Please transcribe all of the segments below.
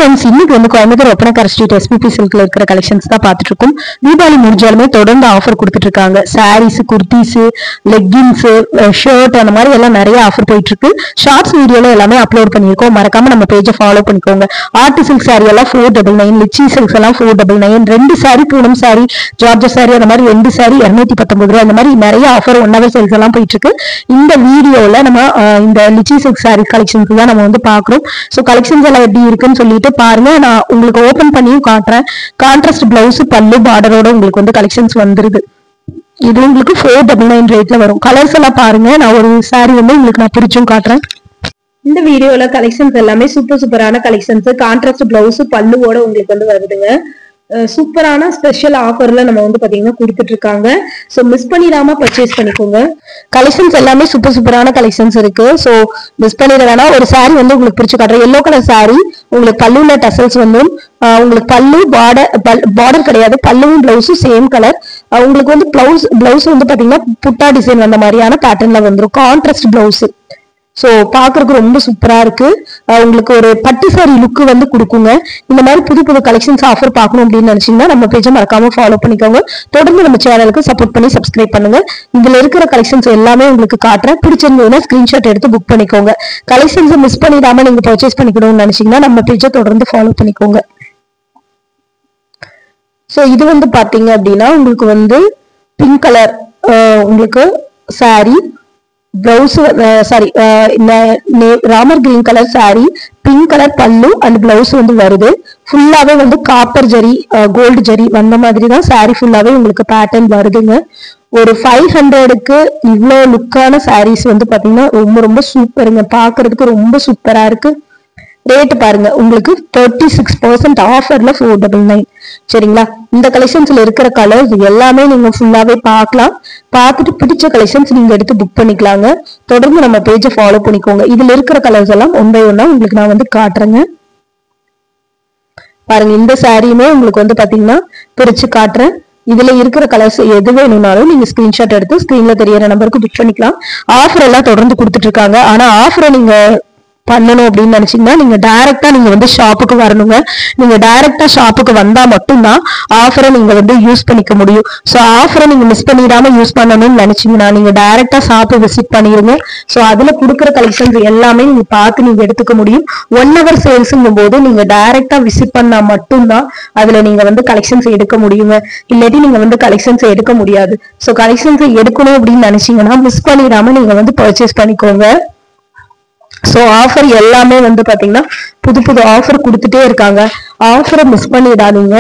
Friends இன்னைக்கு வந்து Coimbatore Oppanakara street SPB சில்க்ல இருக்கிற கலெக்ஷன்ஸ் தான் பார்த்துட்டு இருக்கோம். தீபாவளி முடிஞ்சாலுமே தொடர்ந்து ஆஃபர் கொடுத்துட்டு இருக்காங்க. சாரீஸ், குர்தீஸ், லெக்கின்ஸ், ஷர்ட் அந்த மாதிரி எல்லாம் நிறைய ஆஃபர் போயிட்டு இருக்கு. ஷார்ட்ஸ் வீடியோல எல்லாமே அப்லோட் பண்ணியிருக்கோம். மறக்காம நம்ம பேஜை ஃபாலோ பண்ணிக்கோங்க. ஆர்ட் சில்க் சாரி எல்லாம் 499, லிச்சி சில்க்ஸ் எல்லாம் 499, 2 sorry, Poonam sorry, George sorry அந்த மாதிரி 2 சாரி 219 ரூபாய். இந்த மாதிரி நிறைய ஆஃபர் 1 hour சேல்ஸ் எல்லாம் போயிட்டு இருக்கு. இந்த வீடியோல நம்ம இந்த லிச்சி சில்க் சாரி கலெக்ஷன்ஸ் தான் நம்ம வந்து பாக்குறோம். ஸோ கலெக்ஷன்ஸ் எல்லாம் எப்படி இருக்குன்னு சொல்லிட்டு பாருங்க. நான் உங்களுக்கு ஓபன் பண்ணியும் காட்டுறேன். கான்ட்ராஸ்ட் பிளவுஸ், பல்லு, பார்டரோட உங்களுக்கு வந்து கலெக்ஷன்ஸ் வந்துருது. இது உங்களுக்கு 499 ரேட்ல வரும். கலர்ஸ் எல்லாம் பாருங்க. நான் ஒரு சாரி வந்து உங்களுக்கு நான் பிரிச்சும் காட்டுறேன். இந்த வீடியோல கலெக்ஷன்ஸ் எல்லாமே சூப்பரான கலெக்ஷன்ஸ். கான்ட்ராஸ்ட் பிளவுஸ், பல்லுவோட உங்களுக்கு வந்து வருதுங்க. சூப்பரான ஸ்பெஷல் ஆஃபர்ல நம்ம வந்து பாத்தீங்கன்னா கொடுத்துட்டு இருக்காங்க. சோ மிஸ் பண்ணிடாம பர்ச்சேஸ் பண்ணிக்கோங்க. கலெக்ஷன்ஸ் எல்லாமே சூப்பரான கலெக்ஷன்ஸ் இருக்கு. சோ மிஸ் பண்ணிட வேணாம். ஒரு சாரி வந்து உங்களுக்கு பிரிச்சு காட்டுறேன். எல்லோ கலர் சாரி, உங்களுக்கு பல்லுல டசல்ஸ் வந்து உங்களுக்கு பல்லு பார்டர் கிடையாது. பல்லுவும் பிளவுஸும் சேம் கலர். உங்களுக்கு வந்து பிளவுஸ் வந்து பாத்தீங்கன்னா புட்டா டிசைன் வந்த மாதிரியான பேட்டர்ன்ல வந்துடும். Contrast blouse. சோ பாக்குறதுக்கு ரொம்ப சூப்பரா இருக்கு. உங்களுக்கு ஒரு பட்டு சாரி லுக் வந்து கொடுக்குங்க. இந்த மாதிரி புது கலெக்ஷன்ஸ் ஆஃபர் பார்க்கணும் அப்படின்னு நினைச்சீங்கன்னா நம்ம பேஜை மறக்காம ஃபாலோ பண்ணிக்கோங்க. தொடர்ந்து நம்ம சேனலுக்கு சப்போர்ட் பண்ணி சப்ஸ்கிரைப் பண்ணுங்க. இதுல இருக்கிற கலெக்ஷன்ஸ் எல்லாமே உங்களுக்கு காட்டுறேன். பிடிச்சிருந்ததுன்னா ஸ்கிரீன்ஷாட் எடுத்து புக் பண்ணிக்கோங்க. கலெக்ஷன்ஸ் மிஸ் பண்ணிடாம நீங்க பர்ச்சேஸ் பண்ணிக்கணும்னு நினைச்சீங்கன்னா நம்ம பேஜை தொடர்ந்து ஃபாலோ பண்ணிக்கோங்க. சோ இது வந்து பாத்தீங்க அப்படின்னா உங்களுக்கு வந்து பிங்க் கலர் உங்களுக்கு sorry, blouse sorry Ramar green colour sorry, pink colour பல்லு அண்ட் பிளவுஸ் வந்து வருது. ஃபுல்லாவே வந்து காப்பர் ஜரி, கோல்டு ஜரி வந்த மாதிரி தான் சாரி ஃபுல்லாவே உங்களுக்கு பேட்டர்ன் வருதுங்க. ஒரு 500க்கு இவ்வளோ லுக்கான சாரீஸ் வந்து பாத்தீங்கன்னா ரொம்ப சூப்பருங்க. பாக்குறதுக்கு ரொம்ப சூப்பரா இருக்கு. ரேட் பாருங்க, உங்களுக்கு 36% ஆஃபர்ல 499. சரிங்களா? இந்த கலெக்ஷன்ஸ்ல இருக்கிற கலர்ஸ் எல்லாமே நீங்க ஃபுல்லாவே பார்க்கலாம். பார்த்துட்டு பிடிச்ச கலெக்ஷன்ஸ் நீங்க எடுத்து புக் பண்ணிக்கலாங்க. தொடர்ந்து நம்ம பேஜை ஃபாலோ பண்ணிக்கோங்க. இதுல இருக்கிற கலர்ஸ் எல்லாம் 1 by 1 உங்களுக்கு நான் வந்து காட்டுறேங்க. பாருங்க, இந்த சாரியுமே உங்களுக்கு வந்து பாத்தீங்கன்னா பிரிச்சு காட்டுறேன். இதுல இருக்கிற கலர்ஸ் எது வேணும்னாலும் நீங்க ஸ்கிரீன்ஷாட் எடுத்து ஸ்கிரீன்ல தெரியற நம்பருக்கு புக் பண்ணிக்கலாம். ஆஃபர் எல்லாம் தொடர்ந்து கொடுத்துட்டு இருக்காங்க. ஆனா ஆஃபரை நீங்க பண்ணணும் அப்படின்னு நினைச்சீங்கன்னா நீங்க டைரக்டா நீங்க வந்து ஷாப்புக்கு வரணுங்க. நீங்க டைரக்டா ஷாப்புக்கு வந்தா மட்டும்தான் ஆஃபரை நீங்க வந்து யூஸ் பண்ணிக்க முடியும். ஸோ ஆஃபரை நீங்க மிஸ் பண்ணிடாம யூஸ் பண்ணணும்னு நினைச்சீங்கன்னா நீங்க டைரக்டா ஷாப்பை விசிட் பண்ணிருங்க. ஸோ அதுல கொடுக்குற கலெக்ஷன்ஸ் எல்லாமே நீங்க பார்த்து நீங்க எடுத்துக்க முடியும். 1 hour சேல்ஸுங்கும் போது நீங்க டைரக்டா விசிட் பண்ணா மட்டும்தான் அதுல நீங்க வந்து கலெக்ஷன்ஸ் எடுக்க முடியுங்க. இல்லாட்டி நீங்க வந்து கலெக்ஷன்ஸ் எடுக்க முடியாது. ஸோ கலெக்ஷன்ஸ் எடுக்கணும் அப்படின்னு நினைச்சீங்கன்னா மிஸ் பண்ணிடாம நீங்க வந்து பர்ச்சேஸ் பண்ணிக்கோங்க. சோ ஆஃபர் எல்லாமே வந்து பாத்தீங்கன்னா புது ஆஃபர் கொடுத்துட்டே இருக்காங்க. ஆஃபரை மிஸ் பண்ணிடாதீங்க.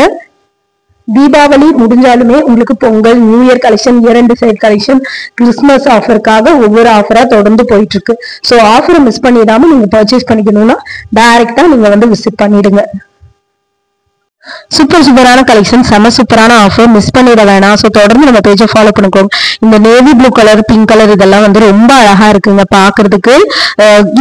தீபாவளி முடிஞ்சாலுமே உங்களுக்கு Pongal, new year collection, year end side collection, Christmas ஆஃபருக்காக ஒவ்வொரு ஆஃபரா தொடர்ந்து போயிட்டு இருக்கு. சோ ஆஃபரை மிஸ் பண்ணிடாம நீங்க பர்ச்சேஸ் பண்ணிக்கணும்னா டைரக்டா நீங்க வந்து விசிட் பண்ணிடுங்க. சூப்பரான கலெக்ஷன், செம சூப்பரான ஆஃபர், மிஸ் பண்ணிட வேணாம். ஸோ தொடர்ந்து நம்ம பேஜை ஃபாலோ பண்ணிக்கோங்க. இந்த navy blue colour, pink colour இதெல்லாம் வந்து ரொம்ப அழகா இருக்குங்க பாக்குறதுக்கு.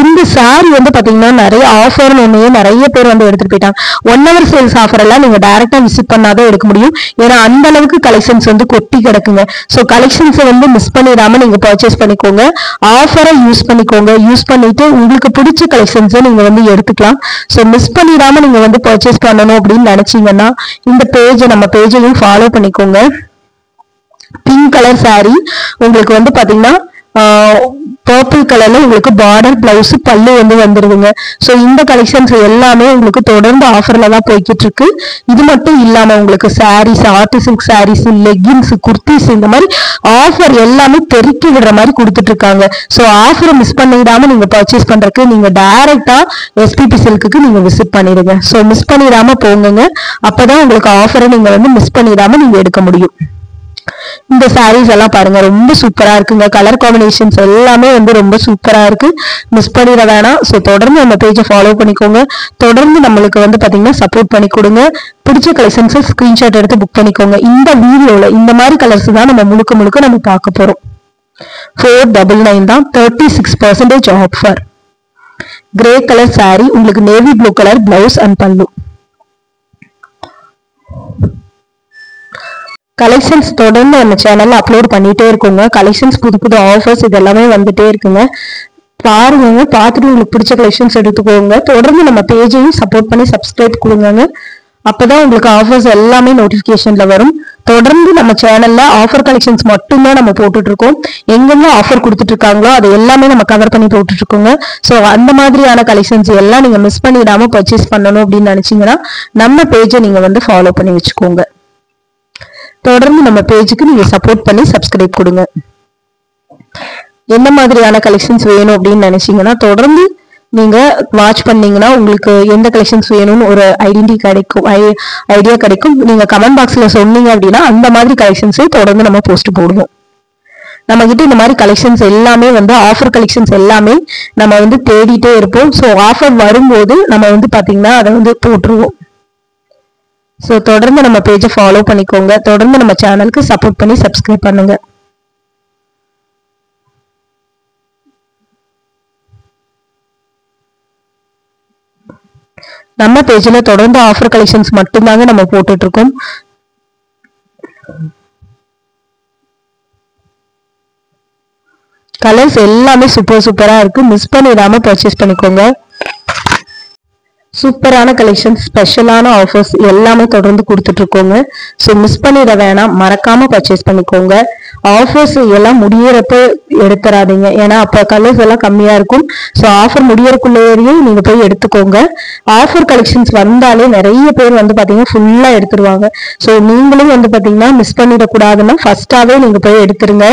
இந்த சாரி வந்து பாத்தீங்கன்னா நிறைய ஆஃபர்னு ஒன்னையே நிறைய பேர் வந்து எடுத்துட்டு போயிட்டாங்க. 1 hour சேல்ஸ் ஆஃபர் எல்லாம் நீங்க டைரக்டா விசிட் பண்ணாதான் எடுக்க முடியும். ஏன்னா அந்த அளவுக்கு கலெக்ஷன்ஸ் வந்து கொட்டி கிடக்குங்க. ஸோ கலெக்ஷன்ஸை வந்து மிஸ் பண்ணிடாம நீங்க பர்ச்சேஸ் பண்ணிக்கோங்க. ஆஃபரை யூஸ் பண்ணிக்கோங்க. யூஸ் பண்ணிட்டு உங்களுக்கு பிடிச்ச கலெக்ஷன்ஸை நீங்க வந்து எடுத்துக்கலாம். ஸோ மிஸ் பண்ணிடாம நீங்க வந்து பர்ச்சேஸ் பண்ணணும் அப்படின்னு நினைச்சீங்கன்னா இந்த பேஜை நம்ம பேஜையும் ஃபாலோ பண்ணிக்கோங்க. பிங்க் கலர் சாரி உங்களுக்கு வந்து பாத்தீங்கன்னா பர்பிள் கலர்ல உங்களுக்கு பார்டர், பிளவுஸ், பல்லு வந்து வந்துருதுங்க. சோ இந்த கலெக்ஷன்ஸ் எல்லாமே உங்களுக்கு தொடர்ந்து ஆஃபர்ல தான் போய்கிட்டு இருக்கு. இது மட்டும் இல்லாம உங்களுக்கு saris, art silk saris, leggings, kurtis இந்த மாதிரி ஆஃபர் எல்லாமே பெருக்கி விடுற மாதிரி கொடுத்துட்டு இருக்காங்க. சோ ஆஃபரை மிஸ் பண்ணிடாம நீங்க பர்ச்சேஸ் பண்றதுக்கு நீங்க டைரக்டா எஸ்பிபி சில்க்கு நீங்க விசிட் பண்ணிடுங்க. சோ மிஸ் பண்ணிடாம போங்க. அப்பதான் உங்களுக்கு ஆஃபரை நீங்க வந்து மிஸ் பண்ணிடாம நீங்க எடுக்க முடியும். இந்த சாரீஸ் எல்லாம் பாருங்க, ரொம்ப சூப்பரா இருக்குங்க. கலர் காம்பினேஷன்ஸ் எல்லாமே வந்து ரொம்ப சூப்பரா இருக்கு. மிஸ் பண்ணிட வேணாம். ஸோ தொடர்ந்து நம்ம பேஜை ஃபாலோ பண்ணிக்கோங்க. தொடர்ந்து நம்மளுக்கு வந்து பாத்தீங்கன்னா சப்போர்ட் பண்ணி கொடுங்க. பிடிச்ச கலெக்ஷன்ஸ் ஸ்கிரீன்ஷாட் எடுத்து புக் பண்ணிக்கோங்க. இந்த வீடியோல இந்த மாதிரி கலர்ஸ் தான் நம்ம முழுக்க நம்ம பார்க்க போறோம். 499 தான், 36% ஆஃபர். கிரே கலர் சாரி, உங்களுக்கு navy blue colour blouse and பல்லு. கலெக்ஷன்ஸ் தொடர்ந்து நம்ம சேனல்ல அப்லோட் பண்ணிட்டே இருக்குங்க. கலெக்ஷன்ஸ் புது ஆஃபர்ஸ் இது எல்லாமே வந்துட்டே இருக்குங்க. பாருங்க, பார்த்துட்டு உங்களுக்கு பிடிச்ச கலெக்ஷன்ஸ் எடுத்துக்கோங்க. தொடர்ந்து நம்ம பேஜையும் சப்போர்ட் பண்ணி சப்ஸ்கிரைப் கொடுங்க. அப்பதான் உங்களுக்கு ஆஃபர்ஸ் எல்லாமே நோட்டிபிகேஷன்ல வரும். தொடர்ந்து நம்ம சேனல்ல ஆஃபர் கலெக்ஷன்ஸ் மட்டும்தான் நம்ம போட்டுட்டு இருக்கோம். எங்கெங்க ஆஃபர் கொடுத்துட்டு இருக்காங்களோ அது எல்லாமே நம்ம கவர் பண்ணி போட்டுட்டு இருக்கோங்க. ஸோ அந்த மாதிரியான கலெக்ஷன்ஸ் எல்லாம் நீங்க மிஸ் பண்ணிடாம பர்ச்சேஸ் பண்ணணும் அப்படின்னு நினைச்சீங்கன்னா நம்ம பேஜை நீங்க வந்து ஃபாலோ பண்ணி வச்சுக்கோங்க. தொடர்ந்து நம்ம பேஜுக்கு நீங்க சப்போர்ட் பண்ணி சப்ஸ்கிரைப் கொடுங்க. என்ன மாதிரியான கலெக்ஷன்ஸ் வேணும் அப்படின்னு நினைச்சீங்கன்னா தொடர்ந்து நீங்க வாட்ச் பண்ணீங்கன்னா உங்களுக்கு எந்த கலெக்ஷன்ஸ் வேணும்னு ஒரு ஐடியா கிடைக்கும். நீங்க கமெண்ட் பாக்ஸ்ல சொன்னீங்க அப்படின்னா அந்த மாதிரி கலெக்ஷன்ஸை தொடர்ந்து நம்ம போஸ்ட் போடுவோம். நம்ம கிட்ட இந்த மாதிரி கலெக்ஷன்ஸ் எல்லாமே வந்து ஆஃபர் கலெக்ஷன்ஸ் எல்லாமே நம்ம வந்து தேடிட்டே இருப்போம். ஸோ ஆஃபர் வரும்போது நம்ம வந்து பாத்தீங்கன்னா அதை வந்து போட்டுருவோம். ஸோ தொடர்ந்து நம்ம பேஜை ஃபாலோ பண்ணிக்கோங்க. தொடர்ந்து நம்ம சேனலுக்கு சப்போர்ட் பண்ணி சப்ஸ்கிரைப் பண்ணுங்க. நம்ம பேஜ்ல தொடர்ந்து ஆஃபர் கலெக்ஷன்ஸ் மட்டும்தாங்க நம்ம போட்டுட்டு இருக்கோம். கலர்ஸ் எல்லாமே சூப்பரா இருக்கு. மிஸ் பண்ணிடாம பர்ச்சேஸ் பண்ணிக்கோங்க. சூப்பரான கலெக்ஷன்ஸ், ஸ்பெஷலான ஆஃபர்ஸ் எல்லாமே தொடர்ந்து கொடுத்துட்டு இருக்கோங்க. ஸோ மிஸ் பண்ணிட வேணாம், மறக்காம பர்ச்சேஸ் பண்ணிக்கோங்க. ஆஃபர்ஸ் எல்லாம் முடியறப்ப எடுத்துறாதீங்க, ஏன்னா அப்ப கலர்ஸ் எல்லாம் கம்மியா இருக்கும். ஸோ ஆஃபர் முடியறக்குள்ளேயே நீங்க போய் எடுத்துக்கோங்க. ஆஃபர் கலெக்ஷன்ஸ் வந்தாலே நிறைய பேர் வந்து பாத்தீங்கன்னா ஃபுல்லா எடுத்துருவாங்க. ஸோ நீங்களும் வந்து பாத்தீங்கன்னா மிஸ் பண்ணிடக்கூடாதுன்னா ஃபர்ஸ்டாவே நீங்க போய் எடுத்துருங்க.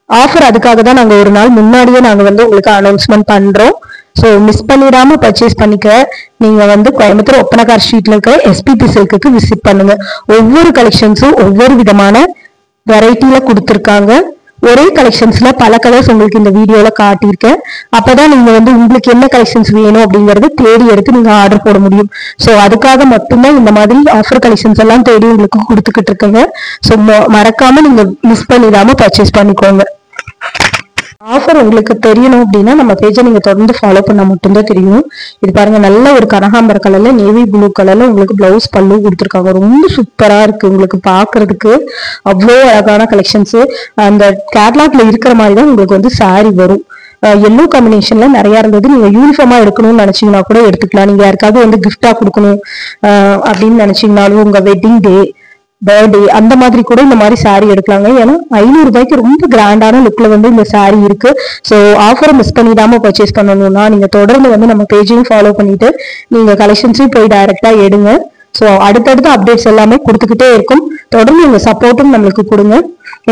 ஆஃபர் அதுக்காக தான் நாங்க ஒரு நாள் முன்னாடியே நாங்க வந்து உங்களுக்கு அனௌன்ஸ்மெண்ட் பண்றோம். ஸோ மிஸ் பண்ணிடாம பர்ச்சேஸ் பண்ணிக்க நீங்க வந்து கோயம்புத்தூர் ஒப்பனக்கார் ஸ்ட்ரீட்ல இருக்கிற எஸ்பிபி சில்க்கு விசிட் பண்ணுங்க. ஒவ்வொரு கலெக்ஷன்ஸும் ஒவ்வொரு விதமான வெரைட்டில கொடுத்துருக்காங்க. ஒரே கலெக்ஷன்ஸ்ல பல கலர்ஸ் உங்களுக்கு இந்த வீடியோல காட்டியிருக்கேன். அப்பதான் நீங்க வந்து உங்களுக்கு என்ன கலெக்ஷன்ஸ் வேணும் அப்படிங்கறது தேடி எடுத்து நீங்க ஆர்டர் போட முடியும். ஸோ அதுக்காக மட்டும்தான் இந்த மாதிரி ஆஃபர் கலெக்ஷன்ஸ் எல்லாம் தேடி உங்களுக்கு கொடுத்துக்கிட்டு இருக்கேங்க. ஸோ மறக்காம நீங்க மிஸ் பண்ணிடாம பர்ச்சேஸ் பண்ணிக்கோங்க. ஆஃபர் உங்களுக்கு தெரியணும் அப்படின்னா நம்ம பேஜை நீங்க தொடர்ந்து ஃபாலோ பண்ணா மட்டும்தான் தெரியும். இது பாருங்க, நல்ல ஒரு கனகாம்பர கலர்ல நேவி ப்ளூ கலர்ல உங்களுக்கு பிளவுஸ் பல்லு கொடுத்துருக்காங்க. ரொம்ப சூப்பரா இருக்கு. உங்களுக்கு பாக்குறதுக்கு அவ்வளோ அழகான கலெக்ஷன்ஸ். அந்த கேட்லாக்ல இருக்கிற மாதிரி தான் உங்களுக்கு வந்து சாரி வரும். எல்லோ காம்பினேஷன்ல நிறைய இருந்தது. நீங்க யூனிஃபார்மா எடுக்கணும்னு நினைச்சீங்கன்னா கூட எடுத்துக்கலாம். நீங்க யாருக்காவது வந்து கிஃப்டா கொடுக்கணும் அப்படின்னு நினைச்சீங்கன்னாலும் உங்க வெட்டிங் டே, பர்த்டே அந்த மாதிரி கூட இந்த மாதிரி சாரி எடுக்கலாங்க. ஏன்னா 500 ரூபாய்க்கு ரொம்ப கிராண்டான லுக்ல வந்து இந்த சாரி இருக்கு. ஸோ ஆஃபரை மிஸ் பண்ணிடாம பர்ச்சேஸ் பண்ணணும்னா நீங்க தொடர்ந்து வந்து நம்ம பேஜையும் ஃபாலோ பண்ணிட்டு நீங்க கலெக்ஷன்ஸையும் போய் டைரக்டா எடுங்க. ஸோ அடுத்தடுத்த அப்டேட்ஸ் எல்லாமே கொடுத்துக்கிட்டே இருக்கும். தொடர்ந்து நீங்க சப்போர்ட்டும் நம்மளுக்கு கொடுங்க.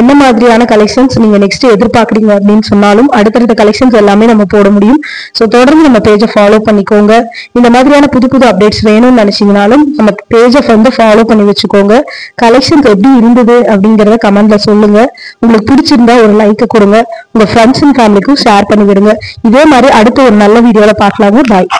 என்ன மாதிரியான கலெக்ஷன்ஸ் நீங்க நெக்ஸ்ட் எதிர்பார்க்குறீங்க அப்படின்னு சொன்னாலும் அடுத்தடுத்த கலெக்ஷன்ஸ் எல்லாமே நம்ம போட முடியும். ஸோ தொடர்ந்து நம்ம பேஜை ஃபாலோ பண்ணிக்கோங்க. இந்த மாதிரியான புது புது அப்டேட்ஸ் வேணும்னு நினைச்சீங்கனாலும் நம்ம பேஜை வந்து ஃபாலோ பண்ணி வச்சுக்கோங்க. கலெக்ஷன்ஸ் எப்படி இருந்தது அப்படிங்கறத கமெண்ட்ல சொல்லுங்க. உங்களுக்கு பிடிச்சிருந்தா ஒரு லைக் கொடுங்க. உங்க ஃப்ரெண்ட்ஸ் அண்ட் ஃபேமிலிக்கும் ஷேர் பண்ணி விடுங்க. இதே மாதிரி அடுத்த ஒரு நல்ல வீடியோல பார்க்கலாங்க. பாய்.